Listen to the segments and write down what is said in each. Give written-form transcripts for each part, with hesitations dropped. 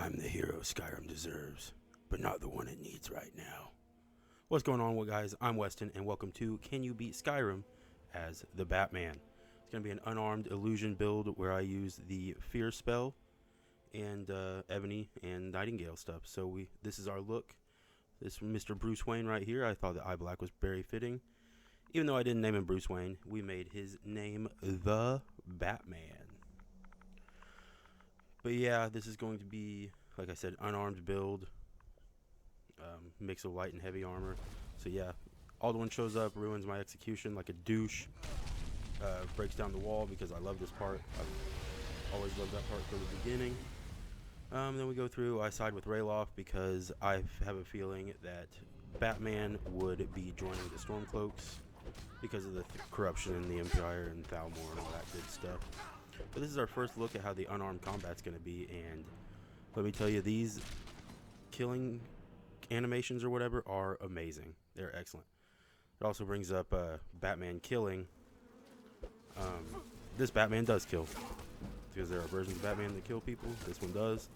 I'm the hero Skyrim deserves, but not the one it needs right now. What's going on, guys? I'm Weston, and welcome to Can You Beat Skyrim as the Batman. It's going to be an unarmed illusion build where I use the Fear spell and Ebony and Nightingale stuff. So this is our look. This Mr. Bruce Wayne right here. I thought the eye black was very fitting. Even though I didn't name him Bruce Wayne, we made his name the Batman. But yeah, this is going to be, like I said, unarmed build. Mix of light and heavy armor. So yeah, Alduin shows up, ruins my execution like a douche. Breaks down the wall because I love this part. I've always loved that part from the beginning. Then we go through, I side with Rayloff because I have a feeling that Batman would be joining the Stormcloaks because of the corruption in the Empire and Thalmor and all that good stuff. But this is our first look at how the unarmed combat's going to be, and let me tell you, these killing animations or whatever are amazing. They're excellent. It also brings up Batman killing. This Batman does kill, because there are versions of Batman that kill people. This one does.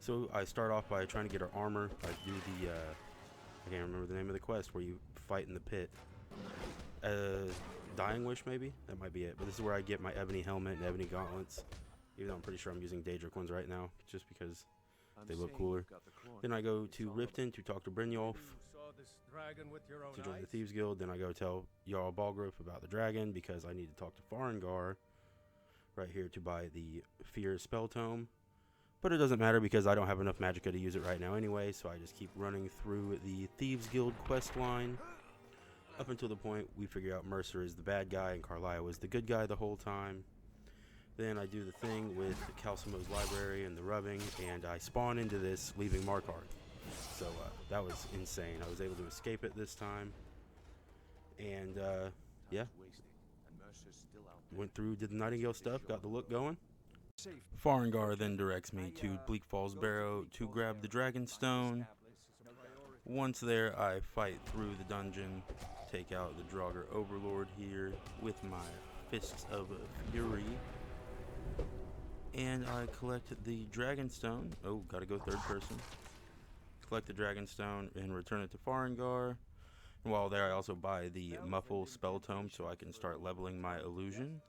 So I start off by trying to get our armor. I do the, I can't remember the name of the quest where you fight in the pit. Dying Wish, maybe? That might be it. But this is where I get my ebony helmet and ebony gauntlets. Even though I'm pretty sure I'm using Daedric ones right now, just because they look cooler. Then I go to Riften to talk to Brynjolf to join the Thieves Guild. Then I go tell Jarl Balgruuf about the dragon because I need to talk to Farengar right here to buy the Fear spell tome. But it doesn't matter because I don't have enough magicka to use it right now anyway, so I just keep running through the Thieves Guild quest line up until the point we figure out Mercer is the bad guy and Carlisle is the good guy the whole time. Then I do the thing with Calcimo's library and the rubbing, and I spawn into this, leaving Markarth. So that was insane. I was able to escape it this time. And yeah, went through, did the Nightingale stuff, got the look going. Farengar then directs me to Bleak Falls Barrow to grab the Dragonstone. Once there, I fight through the dungeon, take out the Draugr Overlord here with my Fists of Fury. And I collect the Dragonstone. Oh, gotta go third person. Collect the Dragonstone and return it to Farengar. And while there, I also buy the Muffle spell tome so I can start leveling my illusion.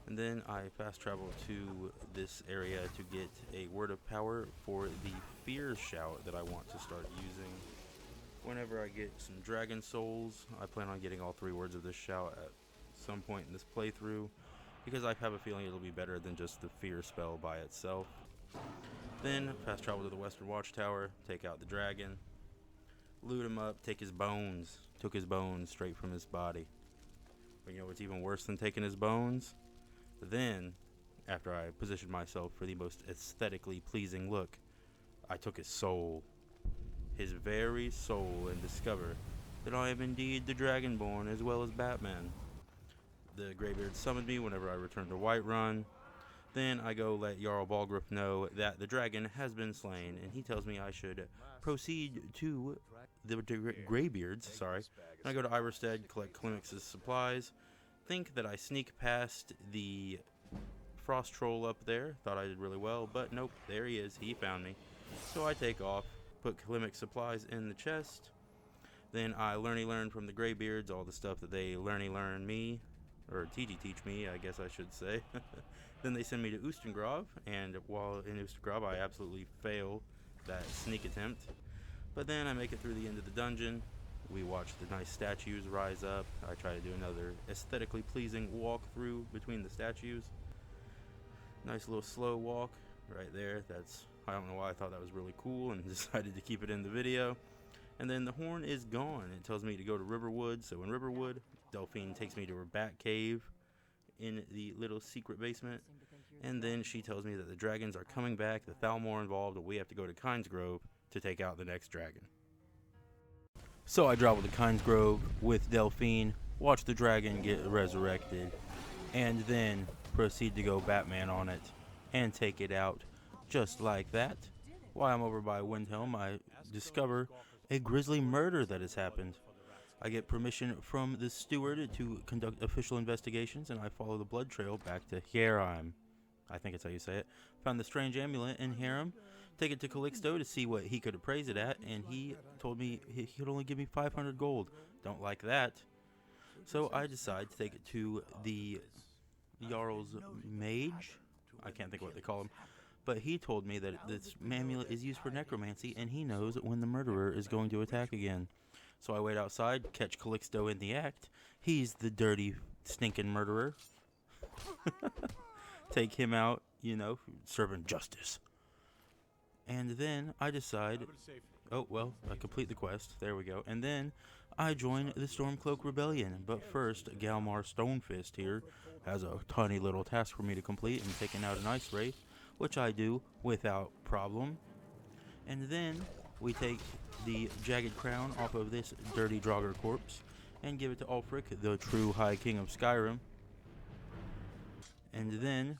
And then I fast travel to this area to get a Word of Power for the Fear Shout that I want to start using. Whenever I get some Dragon Souls, I plan on getting all 3 words of this shout at some point in this playthrough, because I have a feeling it'll be better than just the Fear spell by itself. Then fast travel to the Western Watchtower, take out the dragon, loot him up, take his bones. Took his bones straight from his body. But you know what's even worse than taking his bones? Then, after I positioned myself for the most aesthetically pleasing look, I took his soul, his very soul, and discover that I am indeed the Dragonborn as well as Batman. The Greybeard summoned me whenever I returned to Whiterun. Then I go let Jarl Balgruuf know that the dragon has been slain, and he tells me I should proceed to the Greybeards, And I go to Iverstead, collect Clemix's supplies. Think that I sneak past the Frost Troll up there. Thought I did really well, but nope, there he is. He found me. So I take off, put Clemix supplies in the chest. Then I learn from the Greybeards all the stuff that they learn me. Or teach me, I guess I should say. Then they send me to Ustengrav, and while in Ustengrav, I absolutely fail that sneak attempt. But then I make it through the end of the dungeon. We watch the nice statues rise up. I try to do another aesthetically pleasing walk through between the statues. Nice little slow walk right there. I don't know why I thought that was really cool and decided to keep it in the video. And then the horn is gone. It tells me to go to Riverwood. So in Riverwood, Delphine takes me to her bat cave in the little secret basement. And then she tells me that the dragons are coming back, the Thalmor involved, and we have to go to Kynesgrove to take out the next dragon. So I travel to Kynesgrove with Delphine, watch the dragon get resurrected, and then proceed to go Batman on it and take it out just like that. While I'm over by Windhelm, I discover a grisly murder that has happened. I get permission from the steward to conduct official investigations, and I follow the blood trail back to Skyrim. I think it's how you say it. Found the strange amulet in Harem. Take it to Calixto to see what he could appraise it at, and he told me he could only give me 500 gold. Don't like that. So I decide to take it to the Jarl's Mage. I can't think of what they call him. But he told me that this amulet is used for necromancy, and he knows when the murderer is going to attack again. So I wait outside, catch Calixto in the act. He's the dirty, stinking murderer. Take him out, you know, serving justice. And then I decide, oh, well, I complete the quest. There we go. And then I join the Stormcloak Rebellion. But first, Galmar Stonefist here has a tiny little task for me to complete and taking out an ice wraith, which I do without problem. And then we take the jagged crown off of this dirty Draugr corpse and give it to Ulfric, the true High King of Skyrim. And then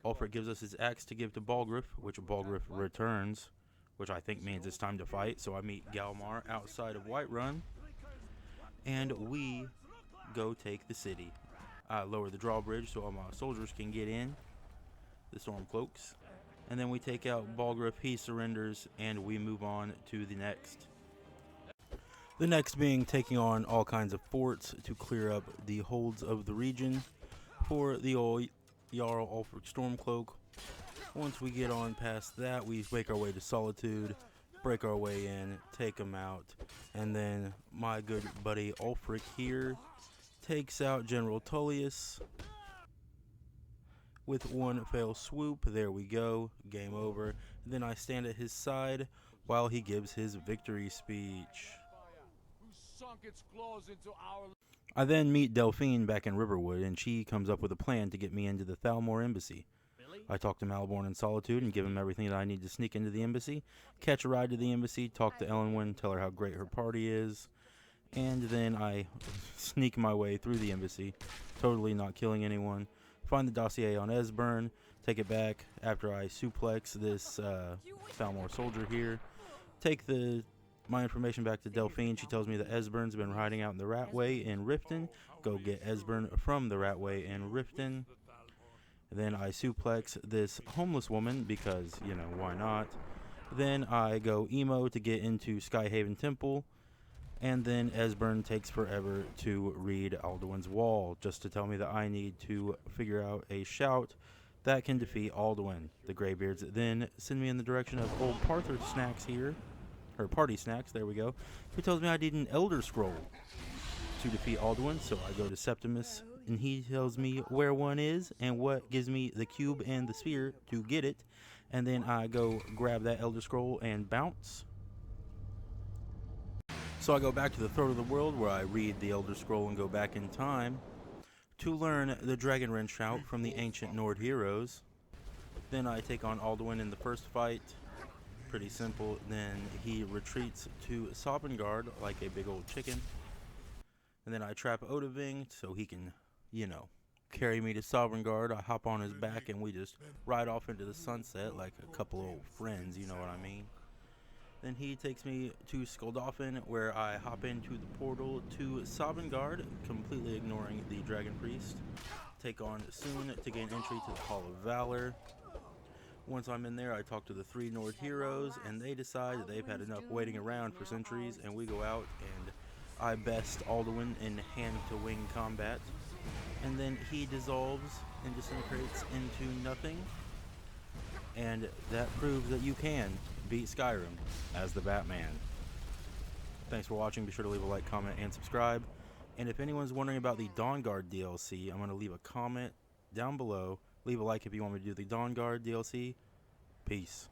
Ulfric gives us his axe to give to Balgruuf, which Balgruuf returns, which I think means it's time to fight. So I meet Galmar outside of Whiterun, and we go take the city. I lower the drawbridge so all my soldiers can get in, the Stormcloaks. And then we take out Balgruuf, he surrenders, and we move on to the next. The next being taking on all kinds of forts to clear up the holds of the region for the old Jarl Ulfric Stormcloak. Once we get on past that, we make our way to Solitude, break our way in, take him out, and then my good buddy Ulfric here takes out General Tullius with one fell swoop. There we go, game over. And then I stand at his side while he gives his victory speech. I then meet Delphine back in Riverwood, and she comes up with a plan to get me into the Thalmor Embassy. I talk to Malborn in Solitude and give him everything that I need to sneak into the embassy, catch a ride to the embassy, talk to Elenwen, tell her how great her party is, and then I sneak my way through the embassy, totally not killing anyone, find the dossier on Esbern, take it back after I suplex this Thalmor soldier here, take my information back to Delphine. She tells me that Esbern's been hiding out in the Ratway in Riften. Go get Esbern from the Ratway in Riften. Then I suplex this homeless woman because, you know, why not? Then I go emo to get into Skyhaven Temple. And then Esbern takes forever to read Alduin's Wall, just to tell me that I need to figure out a shout that can defeat Alduin. The Greybeards then send me in the direction of old Parther Snacks here. Or Party Snacks, there we go. Who tells me I need an Elder Scroll to defeat Alduin, so I go to Septimus, and he tells me where one is, and what gives me the cube and the sphere to get it, and then I go grab that Elder Scroll and bounce. So I go back to the Throat of the World, where I read the Elder Scroll and go back in time to learn the Dragon Wrench shout from the ancient Nord heroes. Then I take on Alduin in the first fight. Pretty simple. Then he retreats to Sovngarde like a big old chicken. And then I trap Odahviing so he can, you know, carry me to Sovngarde. I hop on his back and we just ride off into the sunset like a couple old friends, you know what I mean. Then he takes me to Skuldafn, where I hop into the portal to Sovngarde, completely ignoring the Dragon Priest. Take on Soon to gain entry to the Hall of Valor. Once I'm in there, I talk to the 3 Nord heroes, and they decide that they've had enough waiting around for centuries, and we go out and I best Alduin in hand-to-wing combat. And then he dissolves and disintegrates into nothing. And that proves that you can beat Skyrim as the Batman. Thanks for watching. Be sure to leave a like, comment, and subscribe. And if anyone's wondering about the Dawnguard DLC, I'm going to leave a comment down below. Leave a like if you want me to do the Dawnguard DLC. Peace.